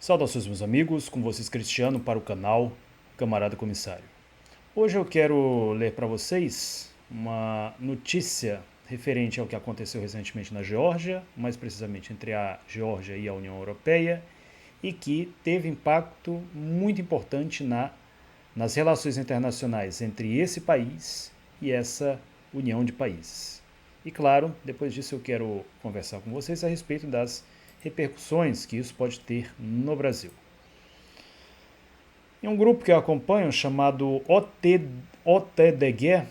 Saudações, meus amigos, com vocês Cristiano para o canal Camarada Comissário. Hoje eu quero ler para vocês uma notícia referente ao que aconteceu recentemente na Geórgia, mais precisamente entre a Geórgia e a União Europeia, e que teve impacto muito importante nas relações internacionais entre esse país e essa união de países. E claro, depois disso eu quero conversar com vocês a respeito das repercussões que isso pode ter no Brasil. Em um grupo que eu acompanho chamado OTDG,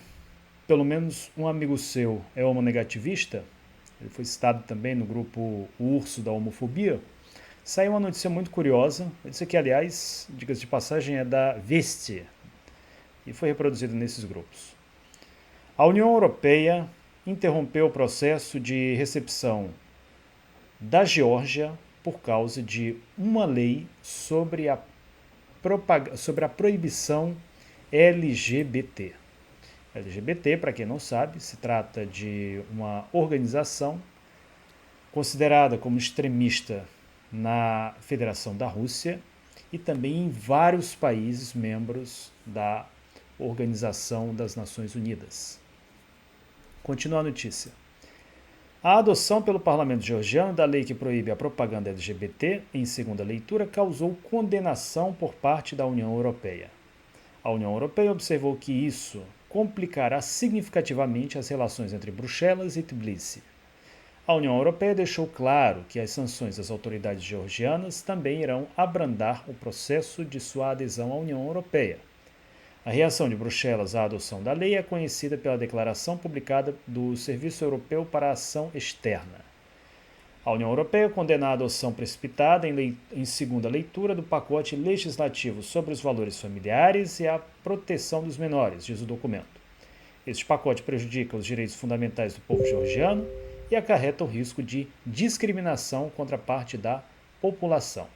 pelo menos um amigo seu é homonegativista, ele foi citado também no grupo O Urso da Homofobia, saiu uma notícia muito curiosa. Isso aqui, aliás, diga-se de passagem, é da Veste e foi reproduzido nesses grupos. A União Europeia interrompeu o processo de recepção da Geórgia por causa de uma lei sobre a proibição LGBT. LGBT, para quem não sabe, se trata de uma organização considerada como extremista na Federação da Rússia e também em vários países membros da Organização das Nações Unidas. Continua a notícia. A adoção pelo parlamento georgiano da lei que proíbe a propaganda LGBT em segunda leitura causou condenação por parte da União Europeia. A União Europeia observou que isso complicará significativamente as relações entre Bruxelas e Tbilisi. A União Europeia deixou claro que as sanções das autoridades georgianas também irão abrandar o processo de sua adesão à União Europeia. A reação de Bruxelas à adoção da lei é conhecida pela declaração publicada do Serviço Europeu para a Ação Externa. A União Europeia condena a adoção precipitada em segunda leitura do pacote legislativo sobre os valores familiares e a proteção dos menores, diz o documento. Este pacote prejudica os direitos fundamentais do povo georgiano e acarreta o risco de discriminação contra parte da população.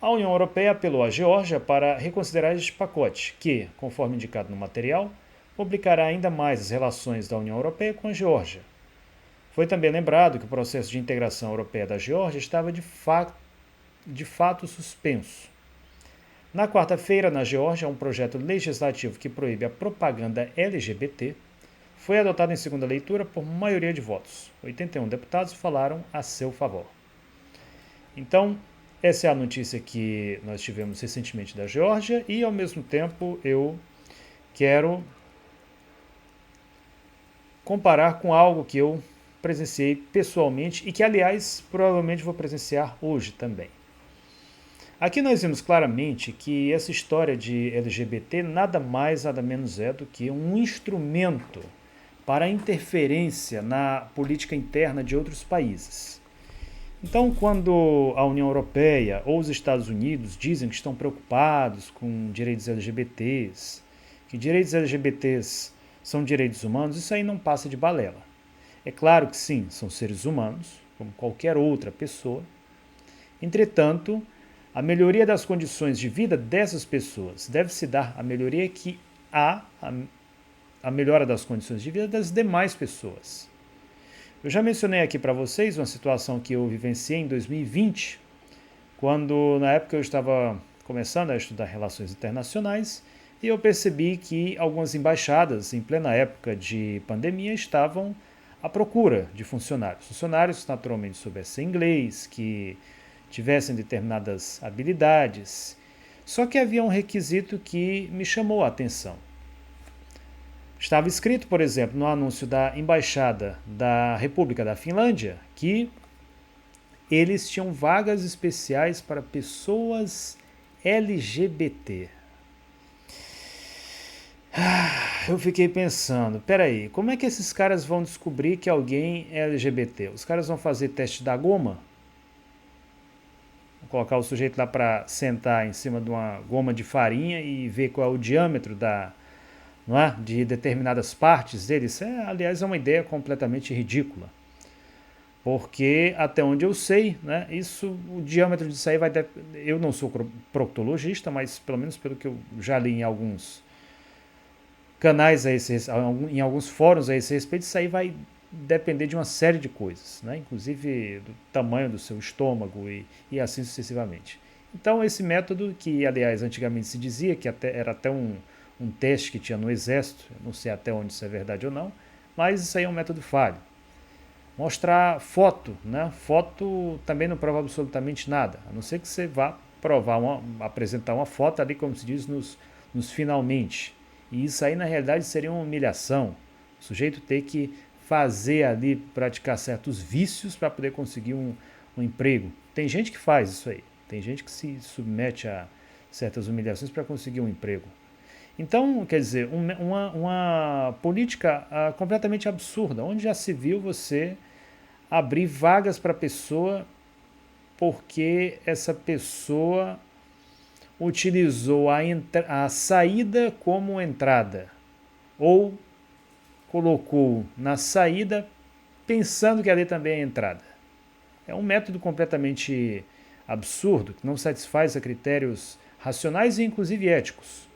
A União Europeia apelou à Geórgia para reconsiderar este pacote, que, conforme indicado no material, complicará ainda mais as relações da União Europeia com a Geórgia. Foi também lembrado que o processo de integração europeia da Geórgia estava de fato suspenso. Na quarta-feira, na Geórgia, um projeto legislativo que proíbe a propaganda LGBT foi adotado em segunda leitura por maioria de votos. 81 deputados falaram a seu favor. Então, essa é a notícia que nós tivemos recentemente da Geórgia e, ao mesmo tempo, eu quero comparar com algo que eu presenciei pessoalmente e que, aliás, provavelmente vou presenciar hoje também. Aqui nós vimos claramente que essa história de LGBT nada mais, nada menos é do que um instrumento para a interferência na política interna de outros países. Então, quando a União Europeia ou os Estados Unidos dizem que estão preocupados com direitos LGBTs, que direitos LGBTs são direitos humanos, isso aí não passa de balela. É claro que sim, são seres humanos, como qualquer outra pessoa. Entretanto, a melhoria das condições de vida dessas pessoas deve se dar à melhoria que há a melhora das condições de vida das demais pessoas. Eu já mencionei aqui para vocês uma situação que eu vivenciei em 2020, quando na época eu estava começando a estudar relações internacionais e eu percebi que algumas embaixadas, em plena época de pandemia, estavam à procura de funcionários. Funcionários naturalmente soubessem inglês, que tivessem determinadas habilidades. Só que havia um requisito que me chamou a atenção. Estava escrito, por exemplo, no anúncio da Embaixada da República da Finlândia que eles tinham vagas especiais para pessoas LGBT. Eu fiquei pensando, peraí, como é que esses caras vão descobrir que alguém é LGBT? Os caras vão fazer teste da goma? Vou colocar o sujeito lá para sentar em cima de uma goma de farinha e ver qual é o diâmetro não é? De determinadas partes dele. Isso, aliás, é uma ideia completamente ridícula. Porque, até onde eu sei, né, o diâmetro disso aí eu não sou proctologista, mas pelo menos pelo que eu já li em alguns canais, em alguns fóruns a esse respeito, isso aí vai depender de uma série de coisas, né, inclusive do tamanho do seu estômago e assim sucessivamente. Então, esse método, que aliás antigamente se dizia que era até um teste que tinha no exército, não sei até onde isso é verdade ou não, mas isso aí é um método falho. Mostrar foto, né? Foto também não prova absolutamente nada, a não ser que você vá apresentar uma foto ali, como se diz, nos finalmente. E isso aí na realidade seria uma humilhação. O sujeito ter que fazer ali, praticar certos vícios para poder conseguir um emprego. Tem gente que faz isso aí, tem gente que se submete a certas humilhações para conseguir um emprego. Então, quer dizer, uma política completamente absurda, onde já se viu você abrir vagas para a pessoa porque essa pessoa utilizou a saída como entrada, ou colocou na saída pensando que ali também é a entrada. É um método completamente absurdo, que não satisfaz a critérios racionais e inclusive éticos,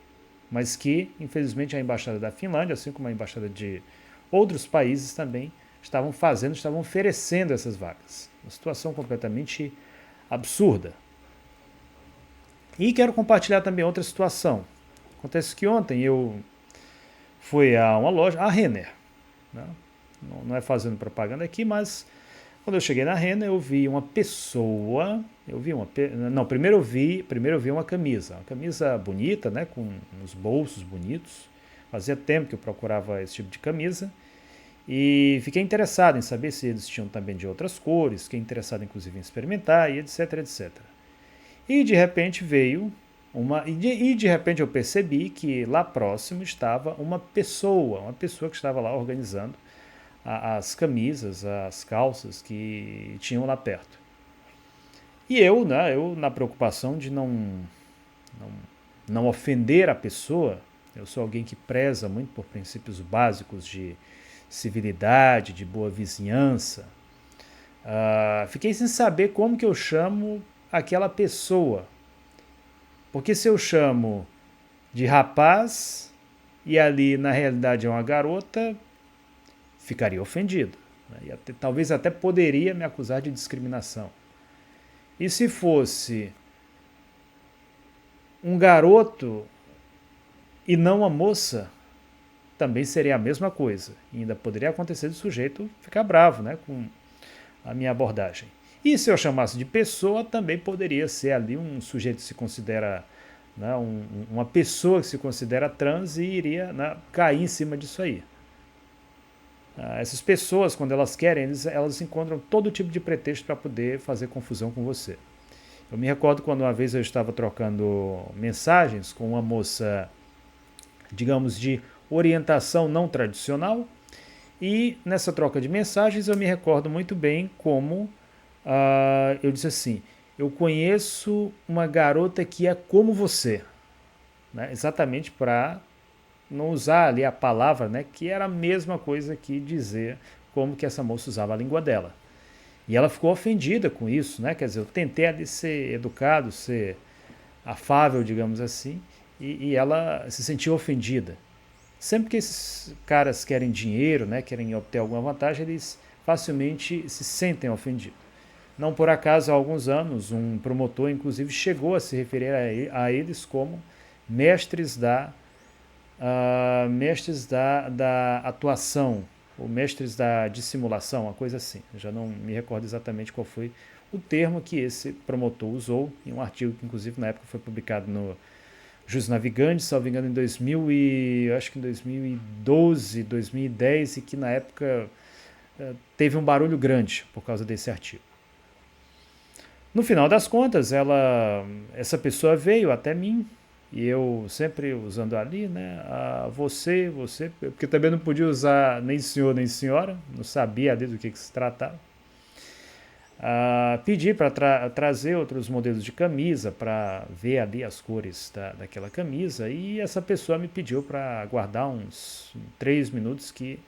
mas que, infelizmente, a Embaixada da Finlândia, assim como a Embaixada de outros países também, estavam oferecendo essas vagas. Uma situação completamente absurda. E quero compartilhar também outra situação. Acontece que ontem eu fui a uma loja, a Renner, né? Não é fazendo propaganda aqui, mas quando eu cheguei na Renner, eu vi uma pessoa, primeiro eu vi uma camisa bonita, né, com uns bolsos bonitos. Fazia tempo que eu procurava esse tipo de camisa e fiquei interessado em saber se eles tinham também de outras cores, fiquei interessado inclusive em experimentar e etc, etc. E de repente de repente eu percebi que lá próximo estava uma pessoa que estava lá organizando as camisas, as calças que tinham lá perto. E eu na preocupação de não ofender a pessoa, eu sou alguém que preza muito por princípios básicos de civilidade, de boa vizinhança. Fiquei sem saber como que eu chamo aquela pessoa. Porque se eu chamo de rapaz e ali na realidade é uma garota, ficaria ofendido. Né? Talvez até poderia me acusar de discriminação. E se fosse um garoto e não uma moça, também seria a mesma coisa. E ainda poderia acontecer do sujeito ficar bravo, né, com a minha abordagem. E se eu chamasse de pessoa, também poderia ser ali um sujeito que se considera, né, uma pessoa que se considera trans e iria, né, cair em cima disso aí. Essas pessoas, quando elas querem, elas encontram todo tipo de pretexto para poder fazer confusão com você. Eu me recordo quando uma vez eu estava trocando mensagens com uma moça, digamos, de orientação não tradicional, e nessa troca de mensagens eu me recordo muito bem como eu disse assim: eu conheço uma garota que é como você, né? Exatamente para não usar ali a palavra, né, que era a mesma coisa que dizer como que essa moça usava a língua dela. E ela ficou ofendida com isso, né? Quer dizer, eu tentei ali ser educado, ser afável, digamos assim, e ela se sentiu ofendida. Sempre que esses caras querem dinheiro, né, querem obter alguma vantagem, eles facilmente se sentem ofendidos. Não por acaso, há alguns anos, um promotor, inclusive, chegou a se referir a eles como mestres da atuação, ou mestres da dissimulação, uma coisa assim. Eu já não me recordo exatamente qual foi o termo que esse promotor usou em um artigo que, inclusive, na época foi publicado no Jus Navigante, salvo engano, acho que em 2012, 2010, e que na época teve um barulho grande por causa desse artigo. No final das contas, essa pessoa veio até mim, e eu sempre usando ali, né, você, porque também não podia usar nem senhor nem senhora, não sabia ali do que se tratava. Pedi para trazer outros modelos de camisa, para ver ali as cores daquela camisa, e essa pessoa me pediu para aguardar uns 3 minutos que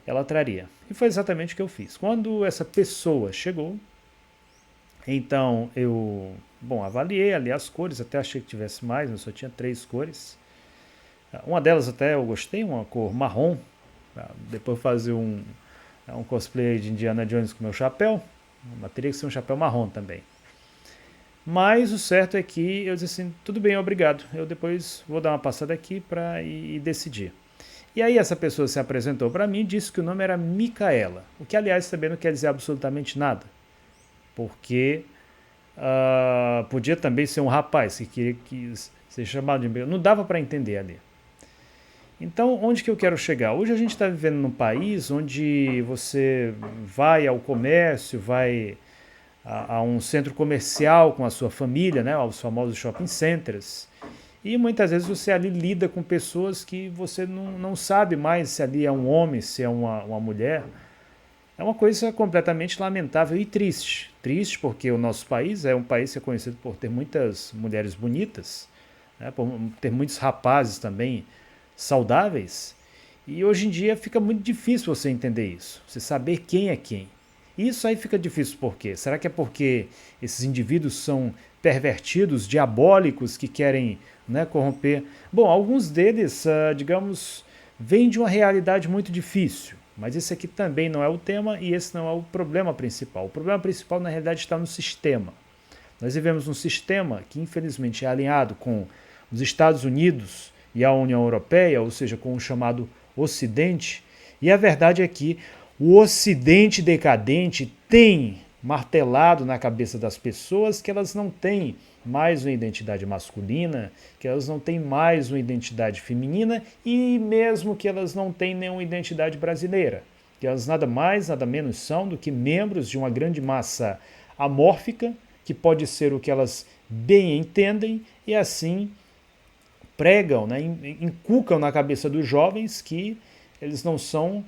ela traria. E foi exatamente o que eu fiz. Quando essa pessoa chegou, então eu, avaliei ali as cores, até achei que tivesse mais, mas só tinha 3 cores. Uma delas até eu gostei, uma cor marrom. Depois fazer um cosplay de Indiana Jones com meu chapéu, mas teria que ser um chapéu marrom também. Mas o certo é que eu disse assim, tudo bem, obrigado, eu depois vou dar uma passada aqui para ir decidir. E aí essa pessoa se apresentou para mim e disse que o nome era Micaela, o que aliás também não quer dizer absolutamente nada, porque podia também ser um rapaz que queria ser chamado de Micaela, não dava para entender ali. Então, onde que eu quero chegar? Hoje a gente está vivendo num país onde você vai ao comércio, vai a um centro comercial com a sua família, né, aos famosos shopping centers, e muitas vezes você ali lida com pessoas que você não sabe mais se ali é um homem, se é uma mulher. É uma coisa completamente lamentável e triste. Triste porque o nosso país é um país que é conhecido por ter muitas mulheres bonitas, né, por ter muitos rapazes também saudáveis. E hoje em dia fica muito difícil você entender isso, você saber quem é quem. E isso aí fica difícil por quê? Será que é porque esses indivíduos são pervertidos, diabólicos, que querem, né, corromper? Bom, alguns deles, digamos, vêm de uma realidade muito difícil. Mas esse aqui também não é o tema e esse não é o problema principal. O problema principal, na realidade, está no sistema. Nós vivemos um sistema que, infelizmente, é alinhado com os Estados Unidos e a União Europeia, ou seja, com o chamado Ocidente, e a verdade é que o Ocidente decadente tem martelado na cabeça das pessoas que elas não têm mais uma identidade masculina, que elas não têm mais uma identidade feminina e mesmo que elas não têm nenhuma identidade brasileira, que elas nada mais, nada menos são do que membros de uma grande massa amórfica, que pode ser o que elas bem entendem e assim pregam, né, inculcam na cabeça dos jovens que eles não são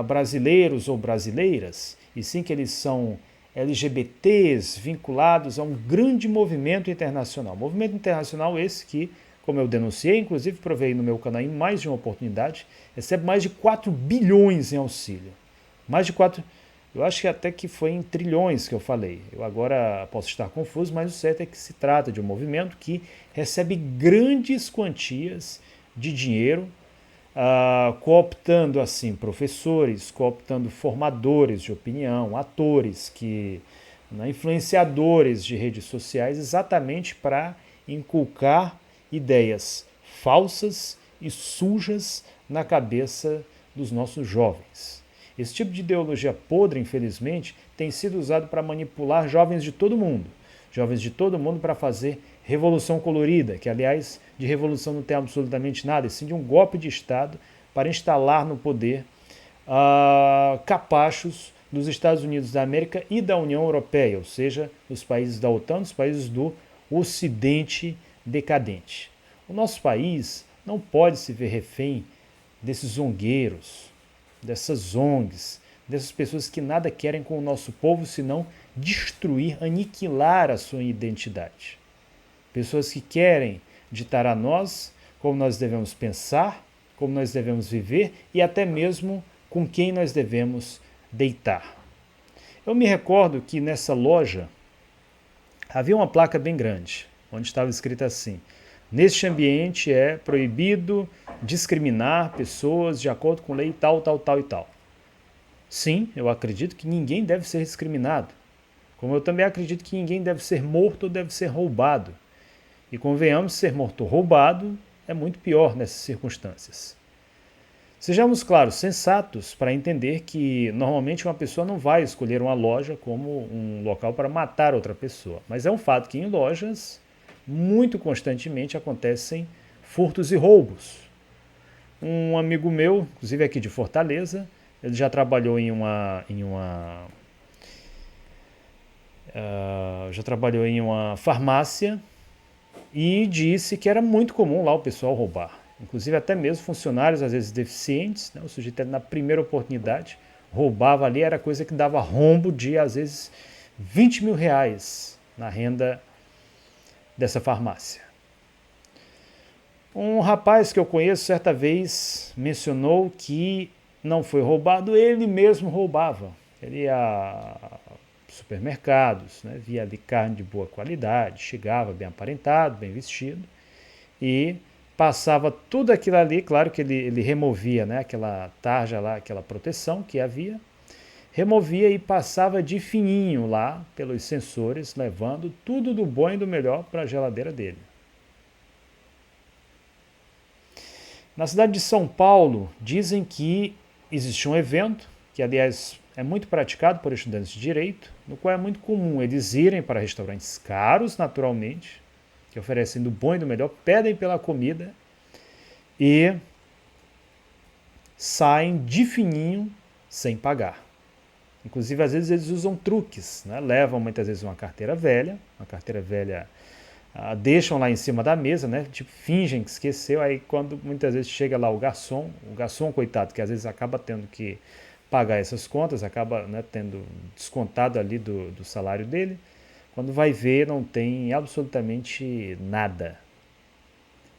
brasileiros ou brasileiras, e sim que eles são LGBTs vinculados a um grande movimento internacional. Movimento internacional esse que, como eu denunciei, inclusive provei no meu canal em mais de uma oportunidade, recebe mais de 4 bilhões em auxílio. Mais de 4, eu acho que até que foi em trilhões que eu falei. Eu agora posso estar confuso, mas o certo é que se trata de um movimento que recebe grandes quantias de dinheiro, cooptando assim professores, cooptando formadores de opinião, atores, influenciadores de redes sociais, exatamente para inculcar ideias falsas e sujas na cabeça dos nossos jovens. Esse tipo de ideologia podre, infelizmente, tem sido usado para manipular jovens de todo mundo. Jovens de todo mundo para fazer revolução colorida, que aliás de revolução não tem absolutamente nada, e sim de um golpe de Estado para instalar no poder capachos dos Estados Unidos da América e da União Europeia, ou seja, dos países da OTAN, dos países do Ocidente decadente. O nosso país não pode se ver refém desses zongueiros, dessas ONGs, dessas pessoas que nada querem com o nosso povo senão destruir, aniquilar a sua identidade. Pessoas que querem ditar a nós como nós devemos pensar, como nós devemos viver e até mesmo com quem nós devemos deitar. Eu me recordo que nessa loja havia uma placa bem grande, onde estava escrito assim: neste ambiente é proibido discriminar pessoas de acordo com lei tal, tal, tal e tal. Sim, eu acredito que ninguém deve ser discriminado, como eu também acredito que ninguém deve ser morto ou deve ser roubado. E convenhamos, ser morto ou roubado é muito pior nessas circunstâncias. Sejamos claros, sensatos para entender que normalmente uma pessoa não vai escolher uma loja como um local para matar outra pessoa. Mas é um fato que em lojas, muito constantemente, acontecem furtos e roubos. Um amigo meu, inclusive aqui de Fortaleza, ele já trabalhou em uma farmácia e disse que era muito comum lá o pessoal roubar. Inclusive até mesmo funcionários, às vezes deficientes, né? O sujeito na primeira oportunidade roubava ali, era coisa que dava rombo de, às vezes, 20 mil reais na renda dessa farmácia. Um rapaz que eu conheço certa vez mencionou que não foi roubado, ele mesmo roubava. Ele ia a supermercados, né, via ali carne de boa qualidade, chegava bem aparentado, bem vestido e passava tudo aquilo ali, claro que ele removia, né, aquela tarja lá, aquela proteção que havia, removia e passava de fininho lá pelos sensores, levando tudo do bom e do melhor para a geladeira dele. Na cidade de São Paulo, dizem que existe um evento, que aliás é muito praticado por estudantes de direito, no qual é muito comum eles irem para restaurantes caros, naturalmente, que oferecem do bom e do melhor, pedem pela comida e saem de fininho sem pagar. Inclusive, às vezes eles usam truques, né? Levam muitas vezes uma carteira velha deixam lá em cima da mesa, né? Tipo, fingem que esqueceu, aí quando muitas vezes chega lá o garçom, coitado, que às vezes acaba tendo que pagar essas contas, acaba, né, tendo descontado ali do salário dele, quando vai ver não tem absolutamente nada.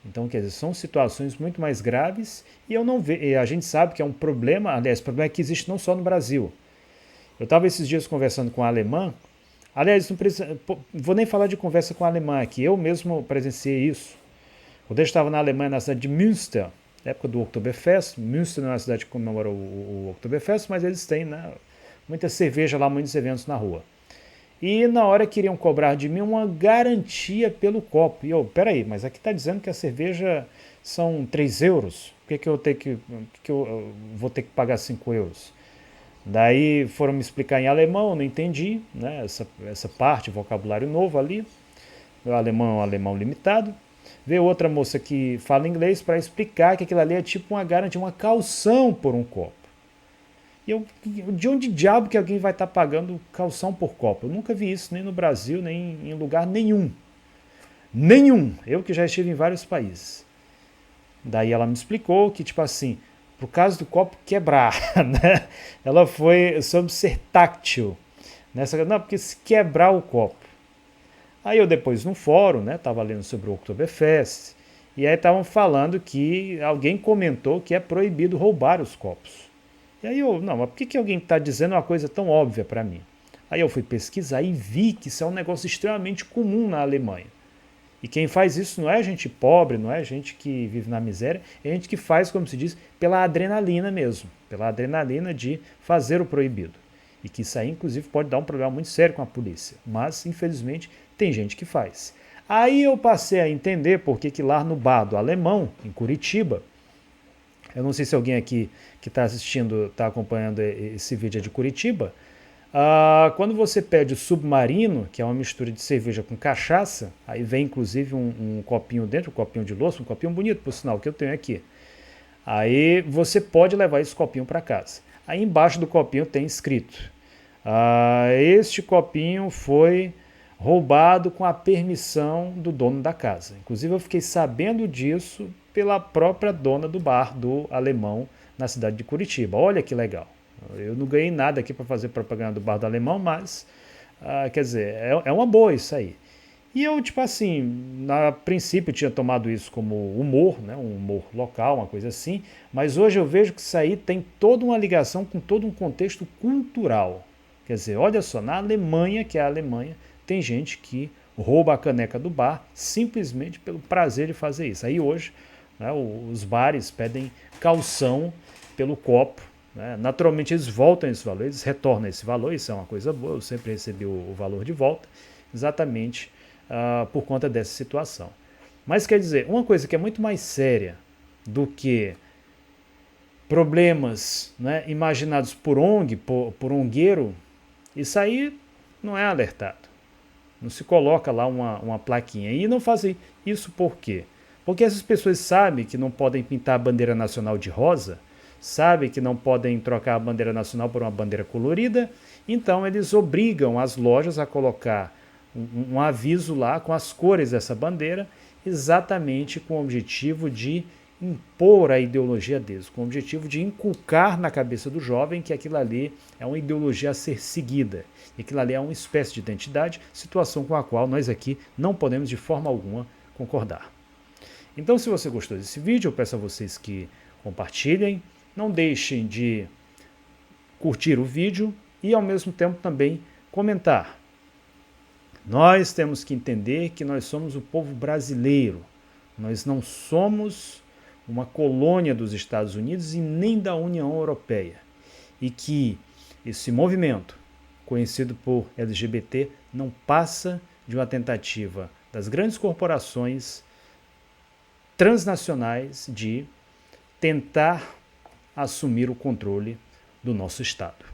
Então, quer dizer, são situações muito mais graves e eu não vejo, a gente sabe que é um problema, aliás, o problema é que existe não só no Brasil. Eu estava esses dias conversando com a alemã, aliás, não precisa, vou nem falar de conversa com a alemã aqui, eu mesmo presenciei isso. Quando eu estava na Alemanha, na cidade de Münster, na época do Oktoberfest, Münster não é uma cidade que comemora o Oktoberfest, mas eles têm, né, muita cerveja lá, muitos eventos na rua. E na hora queriam cobrar de mim uma garantia pelo copo. E eu, peraí, mas aqui está dizendo que a cerveja são 3 euros. Por que eu vou ter que pagar 5 euros? Daí foram me explicar em alemão, eu não entendi, né, essa parte, vocabulário novo ali. O alemão é um alemão limitado. Veio outra moça que fala inglês para explicar que aquilo ali é tipo uma garantia, uma calção por um copo. E eu, de onde diabo que alguém vai estar pagando calção por copo? Eu nunca vi isso nem no Brasil, nem em lugar nenhum. Nenhum. Eu que já estive em vários países. Daí ela me explicou que, tipo assim, por causa do copo quebrar, né? Ela foi sobre ser táctil. Não, porque se quebrar o copo. Aí eu depois no fórum, né, tava lendo sobre o Oktoberfest, e aí estavam falando que alguém comentou que é proibido roubar os copos. E aí eu, não, mas por que alguém está dizendo uma coisa tão óbvia para mim? Aí eu fui pesquisar e vi que isso é um negócio extremamente comum na Alemanha. E quem faz isso não é gente pobre, não é gente que vive na miséria, é gente que faz, como se diz, pela adrenalina mesmo, pela adrenalina de fazer o proibido. E que isso aí, inclusive, pode dar um problema muito sério com a polícia. Mas, infelizmente, tem gente que faz. Aí eu passei a entender por que lá no bar do Alemão, em Curitiba, eu não sei se alguém aqui que está assistindo, está acompanhando esse vídeo de Curitiba, quando você pede o submarino, que é uma mistura de cerveja com cachaça, aí vem inclusive um copinho dentro, um copinho de louça, um copinho bonito, por sinal, que eu tenho aqui. Aí você pode levar esse copinho para casa. Aí embaixo do copinho tem escrito: este copinho foi roubado com a permissão do dono da casa. Inclusive eu fiquei sabendo disso pela própria dona do bar do Alemão na cidade de Curitiba. Olha que legal. Eu não ganhei nada aqui para fazer propaganda do bar do Alemão, mas quer dizer, é uma boa isso aí. E eu, tipo assim, a princípio tinha tomado isso como humor, né, um humor local, uma coisa assim, mas hoje eu vejo que isso aí tem toda uma ligação com todo um contexto cultural. Quer dizer, olha só, na Alemanha, que é a Alemanha, tem gente que rouba a caneca do bar simplesmente pelo prazer de fazer isso. Aí hoje, né, os bares pedem calção pelo copo, né? Naturalmente eles voltam esse valor, eles retornam esse valor, isso é uma coisa boa, eu sempre recebi o valor de volta, exatamente por conta dessa situação. Mas quer dizer, uma coisa que é muito mais séria do que problemas, né, imaginados por ONG, por ongueiro, isso aí não é alertado. Não se coloca lá uma plaquinha. E não fazem isso por quê? Porque essas pessoas sabem que não podem pintar a bandeira nacional de rosa, sabem que não podem trocar a bandeira nacional por uma bandeira colorida, então eles obrigam as lojas a colocar um aviso lá com as cores dessa bandeira, exatamente com o objetivo de impor a ideologia deles, com o objetivo de inculcar na cabeça do jovem que aquilo ali é uma ideologia a ser seguida, e aquilo ali é uma espécie de identidade, situação com a qual nós aqui não podemos de forma alguma concordar. Então, se você gostou desse vídeo, eu peço a vocês que compartilhem, não deixem de curtir o vídeo e ao mesmo tempo também comentar. Nós temos que entender que nós somos o povo brasileiro, nós não somos uma colônia dos Estados Unidos e nem da União Europeia. E que esse movimento, conhecido por LGBT, não passa de uma tentativa das grandes corporações transnacionais de tentar assumir o controle do nosso Estado.